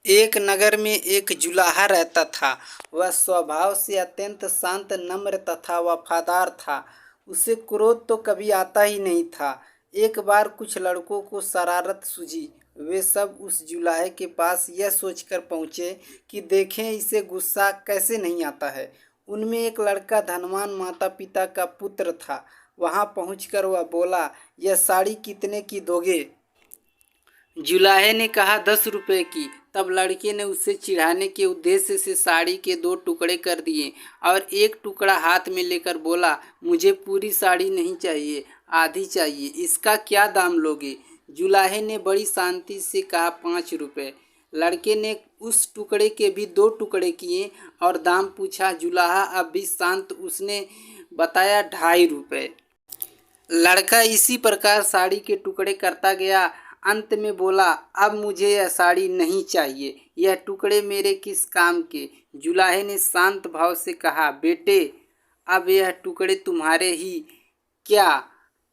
एक नगर में एक जुलाहा रहता था। वह स्वभाव से अत्यंत शांत, नम्र तथा वफादार था। उसे क्रोध तो कभी आता ही नहीं था। एक बार कुछ लड़कों को शरारत सूझी। वे सब उस जुलाहे के पास यह सोचकर पहुँचे कि देखें इसे गुस्सा कैसे नहीं आता है। उनमें एक लड़का धनवान माता पिता का पुत्र था। वहाँ पहुँचकर वह बोला, यह साड़ी कितने की दोगे? जुलाहे ने कहा, 10 रुपए की। तब लड़के ने उसे चिढ़ाने के उद्देश्य से साड़ी के 2 टुकड़े कर दिए और एक टुकड़ा हाथ में लेकर बोला, मुझे पूरी साड़ी नहीं चाहिए, आधी चाहिए। इसका क्या दाम लोगे? जुलाहे ने बड़ी शांति से कहा, 5 रुपए। लड़के ने उस टुकड़े के भी 2 टुकड़े किए और दाम पूछा। जुलाहा अब भी शांत, उसने बताया, 2.5 रुपए। लड़का इसी प्रकार साड़ी के टुकड़े करता गया। अंत में बोला, अब मुझे यह साड़ी नहीं चाहिए, यह टुकड़े मेरे किस काम के? जुलाहे ने शांत भाव से कहा, बेटे, अब यह टुकड़े तुम्हारे ही क्या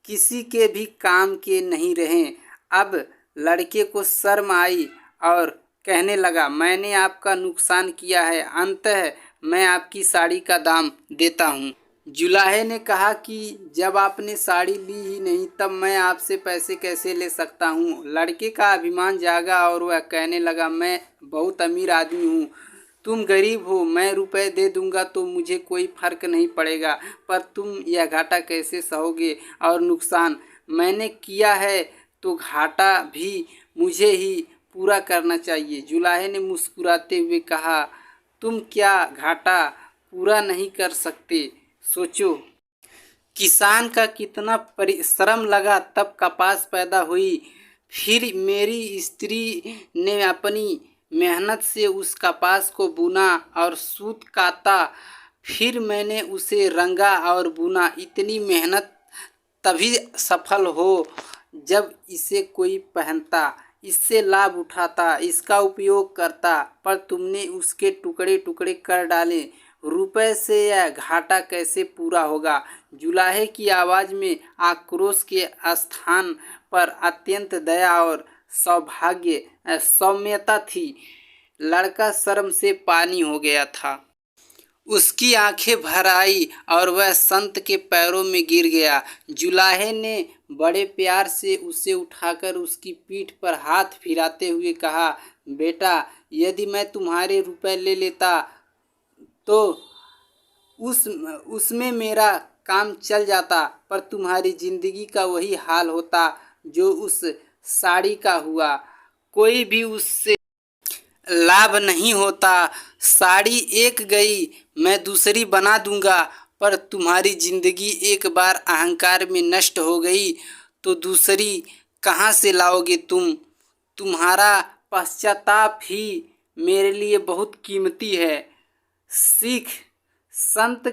किसी के भी काम के नहीं रहे। अब लड़के को शर्म आई और कहने लगा, मैंने आपका नुकसान किया है, अंततः मैं आपकी साड़ी का दाम देता हूँ। जुलाहे ने कहा कि जब आपने साड़ी ली ही नहीं तब मैं आपसे पैसे कैसे ले सकता हूँ। लड़के का अभिमान जागा और वह कहने लगा, मैं बहुत अमीर आदमी हूँ, तुम गरीब हो, मैं रुपए दे दूंगा तो मुझे कोई फर्क नहीं पड़ेगा, पर तुम यह घाटा कैसे सहोगे? और नुकसान मैंने किया है तो घाटा भी मुझे ही पूरा करना चाहिए। जुलाहे ने मुस्कुराते हुए कहा, तुम क्या घाटा पूरा नहीं कर सकते? सोचो, किसान का कितना परिश्रम लगा तब कपास पैदा हुई। फिर मेरी स्त्री ने अपनी मेहनत से उस कपास को बुना और सूत काता। फिर मैंने उसे रंगा और बुना। इतनी मेहनत तभी सफल हो जब इसे कोई पहनता, इससे लाभ उठाता, इसका उपयोग करता, पर तुमने उसके टुकड़े टुकड़े कर डाले। रुपए से यह घाटा कैसे पूरा होगा? जुलाहे की आवाज़ में आक्रोश के स्थान पर अत्यंत दया और सौम्यता थी। लड़का शर्म से पानी हो गया था। उसकी आंखें भर आई और वह संत के पैरों में गिर गया। जुलाहे ने बड़े प्यार से उसे उठाकर उसकी पीठ पर हाथ फिराते हुए कहा, बेटा, यदि मैं तुम्हारे रुपए ले लेता तो उसमें मेरा काम चल जाता, पर तुम्हारी जिंदगी का वही हाल होता जो उस साड़ी का हुआ। कोई भी उससे लाभ नहीं होता। साड़ी एक गई, मैं दूसरी बना दूंगा, पर तुम्हारी जिंदगी एक बार अहंकार में नष्ट हो गई तो दूसरी कहाँ से लाओगे तुम? तुम्हारा पश्चाताप ही मेरे लिए बहुत कीमती है। सीख, संत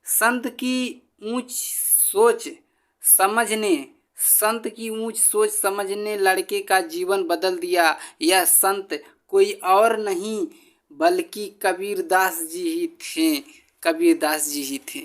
संत की ऊंच सोच समझने संत की ऊंच सोच समझने लड़के का जीवन बदल दिया। यह संत कोई और नहीं बल्कि कबीरदास जी ही थे।